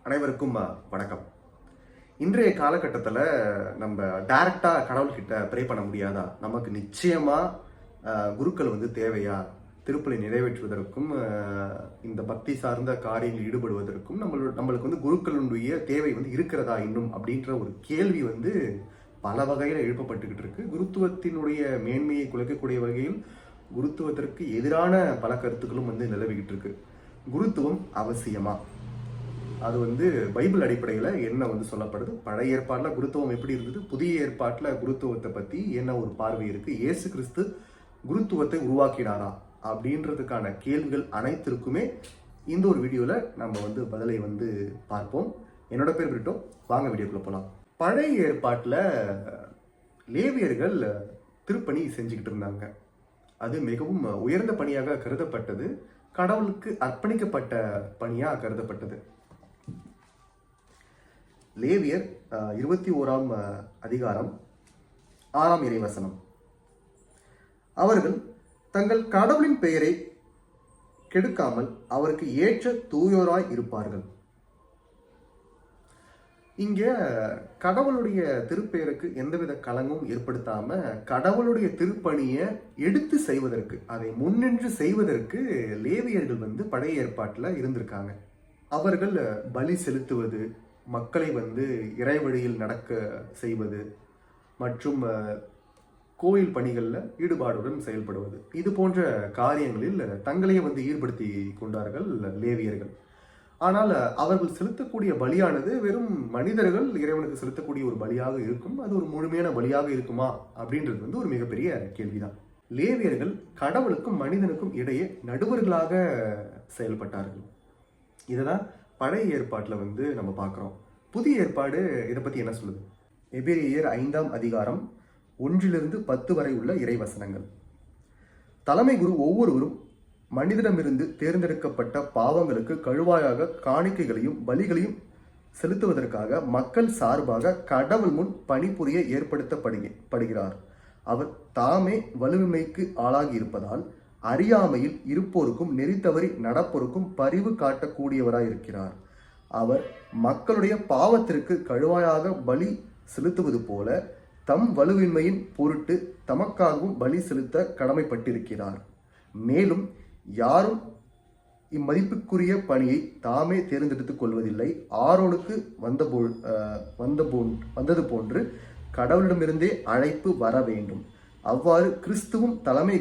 அனைவருக்கும் வணக்கம். இன்றைய காலகட்டத்தில் நம்ம டைரக்டாக கடவுள்கிட்ட ப்ரே பண்ண முடியாதா? நமக்கு நிச்சயமாக குருக்கள் தேவையா? திருப்பலி நிறைவேற்றுவதற்கும் இந்த பக்தி சார்ந்த காரியங்களில் ஈடுபடுவதற்கும் நம்மளுக்கு குருக்களுடைய தேவை இருக்கிறதா இன்னும் அப்படின்ற ஒரு கேள்வி பல வகையில் எழுப்பப்பட்டுக்கிட்டு இருக்கு. குருத்துவத்தினுடைய மேன்மையை குலைக்கக்கூடிய வகையில் குருத்துவத்திற்கு எதிரான பல கருத்துக்களும் நிலவிக்கிட்டு இருக்கு. குருத்துவம் அவசியமா? அது பைபிள் அடிப்படையில் என்ன சொல்லப்படுது? பழைய ஏற்பாட்டில் குருத்துவம் எப்படி இருந்தது, புதிய ஏற்பாட்டில் குருத்துவத்தை பற்றி என்ன ஒரு பார்வை இருக்குது, இயேசு கிறிஸ்து குருத்துவத்தை உருவாக்கினாரா அப்படின்றதுக்கான கேள்விகள் அனைத்திற்குமே இந்த ஒரு வீடியோவில் நம்ம பதிலை பார்ப்போம். என்னோட பேர் பிரிட்டோ. வாங்க வீடியோக்குள்ளே போகலாம். பழைய ஏற்பாட்டில் லேவியர்கள் திருப்பணி செஞ்சுக்கிட்டு இருந்தாங்க. அது மிகவும் உயர்ந்த பணியாக கருதப்பட்டது, கடவுளுக்கு அர்ப்பணிக்கப்பட்ட பணியாக கருதப்பட்டது. லேவியர் 21ஆம் அதிகாரம் 6ஆம் இறைவசனம். அவர்கள் தங்கள் கடவுளின் பெயரை கெடுக்காமல் அவருக்கு ஏற்ற தூயோராய் இருப்பார்கள். இங்க கடவுளுடைய திருப்பெயருக்கு எந்தவித களங்கும் ஏற்படுத்தாம கடவுளுடைய திருப்பணியை எடுத்து செய்வதற்கு, அதை முன்னின்று செய்வதற்கு லேவியர்கள் பழைய ஏற்பாட்டில் இருந்திருக்காங்க. அவர்கள் பலி செலுத்துவது, மக்களை இறை வழியில் நடக்க செய்வது மற்றும் கோயில் பணிகளில் ஈடுபாடுடன் செயல்படுவது, இது போன்ற காரியங்களில் தங்களையே ஈடுபடுத்தி கொண்டார்கள் லேவியர்கள். ஆனால் அவர்கள் செலுத்தக்கூடிய பலியானது வெறும் மனிதர்கள் இறைவனுக்கு செலுத்தக்கூடிய ஒரு பலியாக இருக்கும். அது ஒரு முழுமையான பலியாக இருக்குமா அப்படின்றது ஒரு மிகப்பெரிய கேள்விதான். லேவியர்கள் கடவுளுக்கும் மனிதனுக்கும் இடையே நடுவர்களாக செயல்பட்டார்கள். இதுதான் பழைய ஏற்பாட்டில் நம்ம பார்க்குறோம். புதிய ஏற்பாடு இதை பற்றி என்ன சொல்லுது? எபிரேயர் 5ஆம் அதிகாரம் 1-10 வரை உள்ள இறைவசனங்கள். தலைமை குரு ஒவ்வொருவரும் மனிதனிடமிருந்து தேர்ந்தெடுக்கப்பட்ட பாவங்களுக்கு கழுவாயாக காணிக்கைகளையும் பலிகளையும் செலுத்துவதற்காக மக்கள் சார்பாக கடவுள் முன் பணிபுரிய ஏற்படுத்தப்படுகிறார். அவர் தாமே வலுவின்மைக்கு ஆளாகி இருப்பதால் அறியாமையில் இருப்போருக்கும் நெறித்தவறி நடப்போருக்கும் பரிவு காட்டக்கூடியவராயிருக்கிறார். அவர் மக்களுடைய பாவத்திற்கு கழுவாயாக பலி செலுத்துவது போல தம் வலுவின்மையின் பொருட்டு தமக்காகவும் பலி செலுத்த கடமைப்பட்டிருக்கிறார். மேலும் யாரும் இம்மதிப்புக்குரிய பணியை தாமே தேர்ந்தெடுத்துக் கொள்வதில்லை. ஆரோனுக்கு வந்தது போன்று கடவுளிடமிருந்தே அழைப்பு வர வேண்டும். அவ்வாறு கிறிஸ்துவும் தலைமை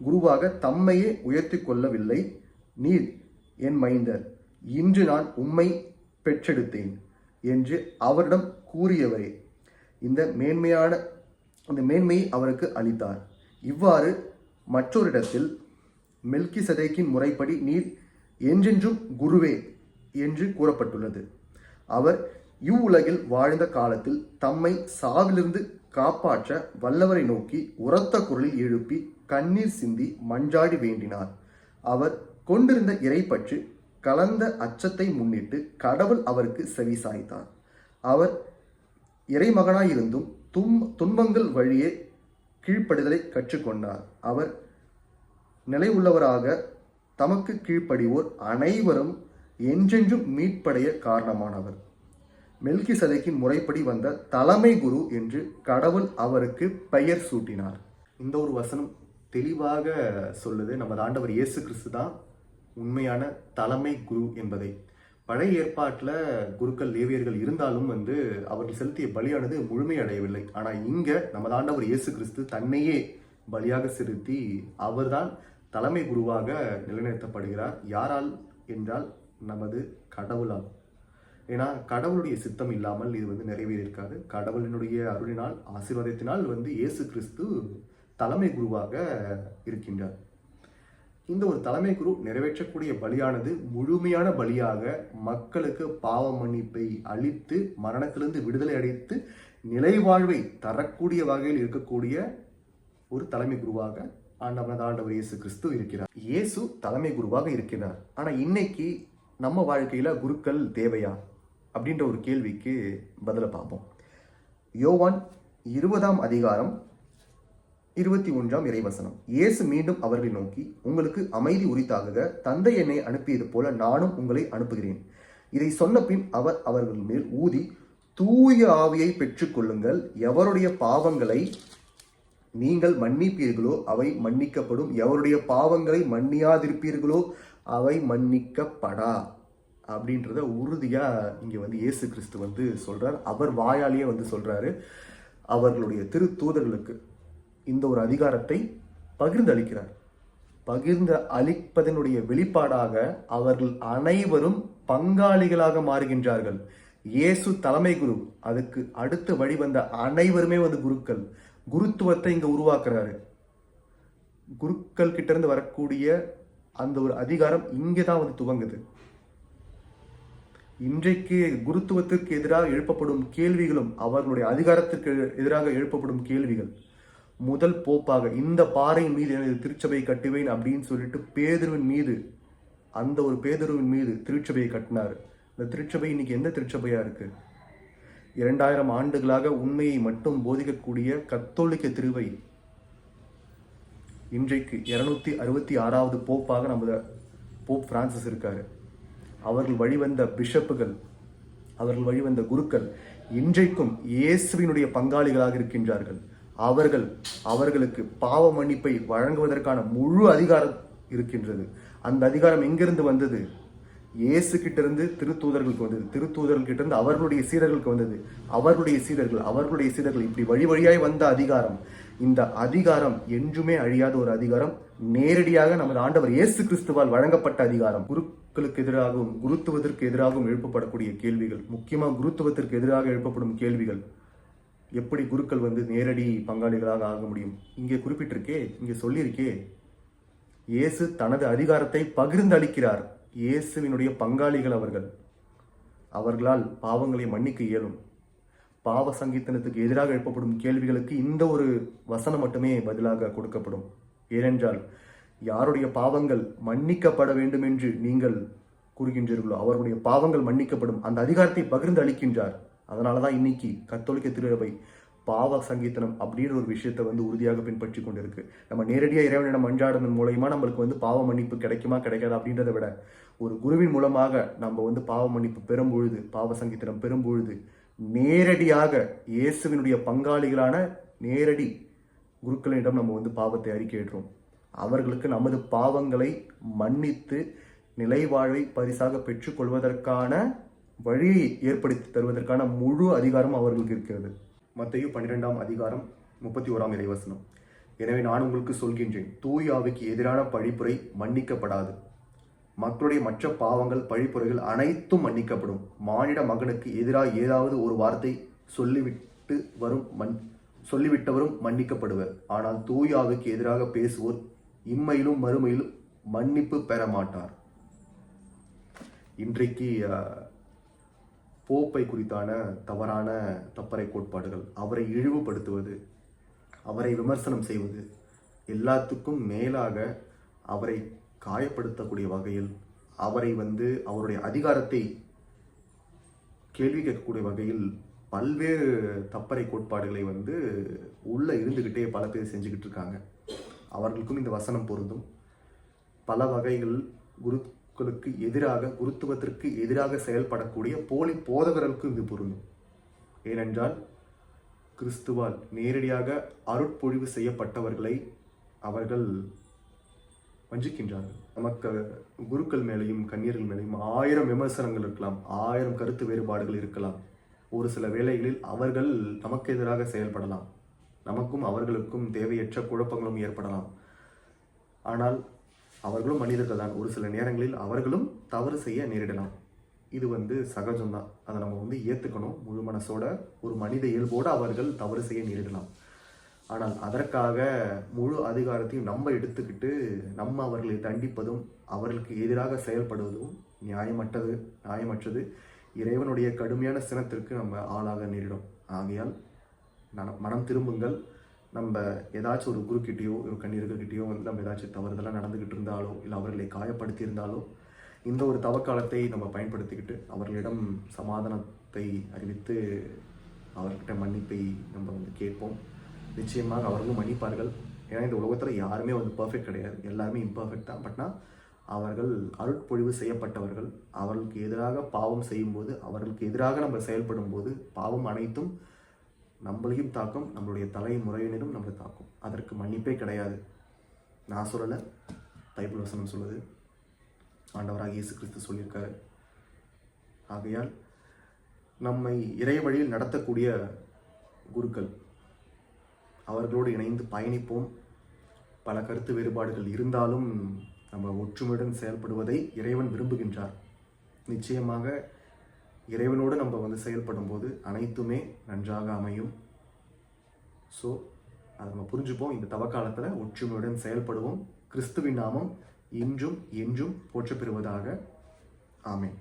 குருவாக தம்மையே உயர்த்தி கொள்ளவில்லை. நீர் என் மைந்தர், இன்று நான் உம்மை பெற்றெடுத்தேன் என்று அவரிடம் கூறியவரே இந்த மேன்மையை அவருக்கு அளித்தார். இவ்வாறு மற்றொரிடத்தில் மெல்கிசதேக்கின் முறைப்படி நீர் என்றென்றும் குருவே என்று கூறப்பட்டுள்ளது. அவர் இவ்வுலகில் வாழ்ந்த காலத்தில் தம்மை சாவிலிருந்து காப்பாற்ற வல்லவரை நோக்கி உரத்த குரலில் எழுப்பி கண்ணீர் சிந்தி மஞ்சாடி வேண்டினார். அவர் கொண்டிருந்த இறை பற்றி கலந்த அச்சத்தை முன்னிட்டு கடவுள் அவருக்கு செவி சாய்த்தார். அவர் இறைமகனாயிருந்தும் துன்பங்கள் வழியே கீழ்ப்படிதலை கற்றுக்கொண்டார். அவர் நிலை உள்ளவராக தமக்கு கீழ்ப்படிவோர் அனைவரும் என்றென்றும் மீட்படைய காரணமானவர். மெல்கிசதேக்கின் முறைப்படி வந்த தலைமை குரு என்று கடவுள் அவருக்கு பெயர் சூட்டினார். இந்த ஒரு வசனம் தெளிவாக சொல்லுது, நமது ஆண்டவர் இயேசு கிறிஸ்து தான் உண்மையான தலைமை குரு என்பதை. பழைய ஏற்பாட்டில் குருக்கள் லேவியர்கள் இருந்தாலும் அவர்கள் செலுத்திய பலியானது முழுமையடையவில்லை. ஆனால் இங்கே நமது ஆண்டவர் இயேசு கிறிஸ்து தன்னையே பலியாக செலுத்தி அவர்தான் தலைமை குருவாக நிலைநிறுத்தப்படுகிறார். யாரால் என்றால் நமது கடவுளால். ஏன்னா கடவுளுடைய சித்தம் இல்லாமல் இது நிறைவேறியிருக்காது. கடவுளினுடைய அருளினால் ஆசீர்வாதத்தினால் இயேசு கிறிஸ்து தலைமை குருவாக இருக்கின்றார். இந்த ஒரு தலைமை குரு நிறைவேற்றக்கூடிய பலியானது முழுமையான பலியாக நமக்கு பாவ மன்னிப்பை அளித்து மரணத்திலிருந்து விடுதலை அளித்து நிலைவாழ்வை தரக்கூடிய வகையில் இருக்கக்கூடிய ஒரு தலைமை குருவாக ஆண்டவர் இயேசு கிறிஸ்து இருக்கிறார். இயேசு தலைமை குருவாக இருக்கிறார். ஆனால் இன்னைக்கு நம்ம வாழ்க்கையில குருக்கள் தேவையா அப்படின்ற ஒரு கேள்விக்கு பதில பார்ப்போம். யோவான் 20ஆம் அதிகாரம் 21ஆம் இறைவசனம். இயேசு மீண்டும் அவர்களை நோக்கி, உங்களுக்கு அமைதி உரித்தாகுக. தந்தை என்னை அனுப்பியது போல நானும் உங்களை அனுப்புகிறேன். இதை சொன்ன பின் அவர் அவர்கள் மேல் ஊதி, தூய ஆவியை பெற்றுக்கொள்ளுங்கள். எவருடைய பாவங்களை நீங்கள் மன்னிப்பீர்களோ அவை மன்னிக்கப்படும், எவருடைய பாவங்களை மன்னியாதிருப்பீர்களோ அவை மன்னிக்கப்படா அப்படின்றத உறுதியா இங்க வந்து இயேசு கிறிஸ்து வந்து சொல்றார். அவர் வாயாலேயே வந்து சொல்றாரு. அவர்களுடைய திரு தூதர்களுக்கு இந்த ஒரு அதிகாரத்தை பகிர்ந்து அளிக்கிறார். பகிர்ந்து அளிப்பதனுடைய வெளிப்பாடாக அவர்கள் அனைவரும் பங்காளிகளாக மாறுகின்றார்கள். இயேசு தலைமை குரு, அதுக்கு அடுத்து வழிவந்த அனைவருமே வந்து குருக்கள். குருத்துவத்தை இங்க உருவாக்குறாரு. குருக்கள் கிட்ட இருந்து வரக்கூடிய அந்த ஒரு அதிகாரம் இங்கதான் வந்து துவங்குது. இன்றைக்கு குருத்துவத்திற்கு எதிராக எழுப்பப்படும் கேள்விகளும் அவர்களுடைய அதிகாரத்திற்கு எதிராக எழுப்பப்படும் கேள்விகள். முதல் போப்பாக இந்த பாறை மீது எனது திருச்சபையை கட்டுவேன் அப்படின்னு சொல்லிட்டு பேதுருவின் மீது, அந்த ஒரு பேதுருவின் மீது திருச்சபையை கட்டினார். இந்த திருச்சபை இன்னைக்கு எந்த திருச்சபையா இருக்கு? 2000 ஆண்டுகளாக உண்மையை மட்டும் போதிக்கக்கூடிய கத்தோலிக்க திருவை இன்றைக்கு 266வது போப்பாக நம்ம போப் பிரான்சிஸ் இருக்காரு. அவர்கள் வழிவந்த பிஷப்புகள், அவர்கள் வழிவந்த குருக்கள் இன்றைக்கும் இயேசுவினுடைய பங்காளிகளாக இருக்கின்றார்கள். அவர்களுக்கு பாவ மன்னிப்பை வழங்குவதற்கான முழு அதிகாரம் இருக்கின்றது. அந்த அதிகாரம் எங்கிருந்து வந்தது? இயேசு கிட்ட இருந்து திருத்தூதர்களுக்கு வந்தது. திருத்தூதர்கள் கிட்ட இருந்து அவர்களுடைய சீடர்களுக்கு வந்தது. அவர்களுடைய சீடர்கள் இப்படி வழி வழியாய் வந்த அதிகாரம். இந்த அதிகாரம் என்றுமே அழியாத ஒரு அதிகாரம். நேரடியாக நமது ஆண்டவர் இயேசு கிறிஸ்துவால் வழங்கப்பட்ட அதிகாரம். குருக்களுக்கு எதிராகவும் குருத்துவத்திற்கு எதிராகவும் எழுப்பப்படக்கூடிய கேள்விகள், முக்கியமாக குருத்துவத்திற்கு எதிராக எழுப்பப்படும் கேள்விகள், எப்படி குருக்கள் வந்து நேரடி பங்காளிகளாக ஆக முடியும்? இங்கே குறிப்பிட்டிருக்கே, இங்கே சொல்லியிருக்கே, இயேசு தனது அதிகாரத்தை பகிர்ந்து அளிக்கிறார். இயேசுவினுடைய பங்காளிகள் அவர்களால் பாவங்களை மன்னிக்க இயலும். பாவ சங்கீதனத்துக்கு எதிராக எழுப்பப்படும் கேள்விகளுக்கு இந்த ஒரு வசனம் மட்டுமே பதிலாக கொடுக்கப்படும். ஏனென்றால் யாருடைய பாவங்கள் மன்னிக்கப்பட வேண்டும் என்று நீங்கள் கூறுகின்றீர்களோ அவருடைய பாவங்கள் மன்னிக்கப்படும். அந்த அதிகாரத்தை பகிர்ந்து அளிக்கின்றார். அதனாலதான் இன்னைக்கு கத்தோலிக்க திருச்சபை பாவ சங்கீதனம் அப்படின்ற ஒரு விஷயத்தை வந்து உறுதியாக பின்பற்றி கொண்டிருக்கு. நம்ம நேரடியாக இறைவனிடம் மன்றாடுவதன் மூலயமா நம்மளுக்கு வந்து பாவ மன்னிப்பு கிடைக்குமா கிடைக்காதா அப்படின்றத விட, ஒரு குருவின் மூலமாக நம்ம வந்து பாவ மன்னிப்பு பெறும்பொழுது, பாவ சங்கீதனம் பெறும்பொழுது, நேரடியாக இயேசுவினுடைய பங்காளிகளான நேரடி குருக்களிடம் நம்ம வந்து பாவத்தை அறிக்கையிடுறோம். அவர்களுக்கு நமது பாவங்களை மன்னித்து நிலைவாழ்வை பரிசாக பெற்றுக்கொள்வதற்கான வழியை ஏற்படுத்தி தருவதற்கான முழு அதிகாரம் அவர்களுக்கு இருக்கிறது. மத்தேயு 12ஆம் அதிகாரம் 31ஆம் இறைவசனம். எனவே நான் உங்களுக்கு சொல்கின்றேன், தூய ஆவிக்கு எதிரான பழிப்புரை மன்னிக்கப்படாது. மக்களுடைய மற்ற பாவங்கள் பழிப்புரைகள் அனைத்தும் மன்னிக்கப்படும். மானிட மகனுக்கு எதிராக ஏதாவது ஒரு வார்த்தை சொல்லிவிட்டவரும் மன்னிக்கப்படுவர். ஆனால் தூய ஆவிக்கு எதிராக பேசுவோர் இம்மையிலும் மறுமையிலும் மன்னிப்பு பெற மாட்டார். இன்றைக்கு போப்பை குறித்தான தவறான தப்பறை கோட்பாடுகள், அவரை இழிவுபடுத்துவது, அவரை விமர்சனம் செய்வது, எல்லாத்துக்கும் மேலாக அவரை காயப்படுத்தக்கூடிய வகையில், அவரை வந்து அவருடைய அதிகாரத்தை கேள்வி கேட்கக்கூடிய வகையில் பல்வேறு தப்பறை கோட்பாடுகளை வந்து உள்ள இருந்துகிட்டே பல பேர் செஞ்சுக்கிட்டு இருக்காங்க. அவர்களுக்கும் இந்த வசனம் பொருந்தும். பல வகைகள் குருக்களுக்கு எதிராக, குருத்துவத்திற்கு எதிராக செயல்படக்கூடிய போலி போதகர்களுக்கும் இது பொருந்தும். ஏனென்றால் கிறிஸ்துவால் நேரடியாக அருட்பொழிவு செய்யப்பட்டவர்களை அவர்கள் வஞ்சிக்கின்றார்கள். நமக்கு குருக்கள் மேலேயும் கன்னியர்கள் மேலேயும் 1000 விமர்சனங்கள் இருக்கலாம், 1000 கருத்து வேறுபாடுகள் இருக்கலாம். ஒரு சில வேளைகளில் அவர்கள் நமக்கு எதிராக செயல்படலாம், நமக்கும் அவர்களுக்கும் தேவையற்ற குழப்பங்களும் ஏற்படலாம். ஆனால் அவர்களும் மனிதர்கள் தான். ஒரு சில நேரங்களில் அவர்களும் தவறு செய்ய நேரிடலாம். இது வந்து சகஜம்தான். அதை நம்ம வந்து ஏற்றுக்கணும். முழு மனசோட, ஒரு மனித இயல்போடு அவர்கள் தவறு செய்ய நேரிடலாம். ஆனால் அதற்காக முழு அதிகாரத்தையும் நம்ம எடுத்துக்கிட்டு நம்ம அவர்களை தண்டிப்பதும் அவர்களுக்கு எதிராக செயல்படுவதும் நியாயமற்றது. இறைவனுடைய கடுமையான சினத்திற்கு நம்ம ஆளாக நேரிடும். ஆகையால் மனம் திரும்புங்கள். நம்ம ஏதாச்சும் ஒரு குருக்கிட்டேயோ ஒரு கன்னியர்கள்கிட்டயோ வந்து நம்ம ஏதாச்சும் தவறுதெல்லாம் நடந்துக்கிட்டு இருந்தாலோ இல்லை அவர்களை காயப்படுத்தி இருந்தாலோ இந்த ஒரு தவக்காலத்தை நம்ம பயன்படுத்திக்கிட்டு அவர்களிடம் சமாதானத்தை அறிவித்து அவர்கிட்ட மன்னிப்பை நம்ம வந்து கேட்போம். நிச்சயமாக அவர்களும் மன்னிப்பார்கள். ஏன்னா இந்த உலகத்தில் யாருமே வந்து பர்ஃபெக்ட் கிடையாது, எல்லாருமே இம்பர்ஃபெக்ட் தான். பட்னா அவர்கள் அருட்பொழிவு செய்யப்பட்டவர்கள். அவர்களுக்கு எதிராக பாவம் செய்யும்போது, அவர்களுக்கு எதிராக நம்ம செயல்படும் போது பாவம் அனைத்தும் நம்மளையும் தாக்கும், நம்மளுடைய தலைமுறையினரும் நம்மளை தாக்கும். அதற்கு மன்னிப்பே கிடையாது. நான் சொல்லலை, பைபிள் வசனம் சொல்லுது, ஆண்டவராக இயேசு கிறிஸ்து சொல்லியிருக்காரு. ஆகையால் நம்மை இறை வழியில் நடத்தக்கூடிய குருக்கள், அவர்களோடு இணைந்து பயணிப்போம். பல கருத்து வேறுபாடுகள் இருந்தாலும் நம்ம ஒற்றுமையுடன் செயல்படுவதை இறைவன் விரும்புகின்றார். நிச்சயமாக இறைவனோடு நம்ம செயல்படும் போது அனைத்துமே நன்றாக அமையும். ஸோ அதை நம்ம புரிஞ்சுப்போம். இந்த தவக்காலத்தில் ஒற்றுமையுடன் செயல்படுவோம். கிறிஸ்துவின் நாமம் இன்றும் என்றும் போற்றப் பெறுவதாக. ஆமென்.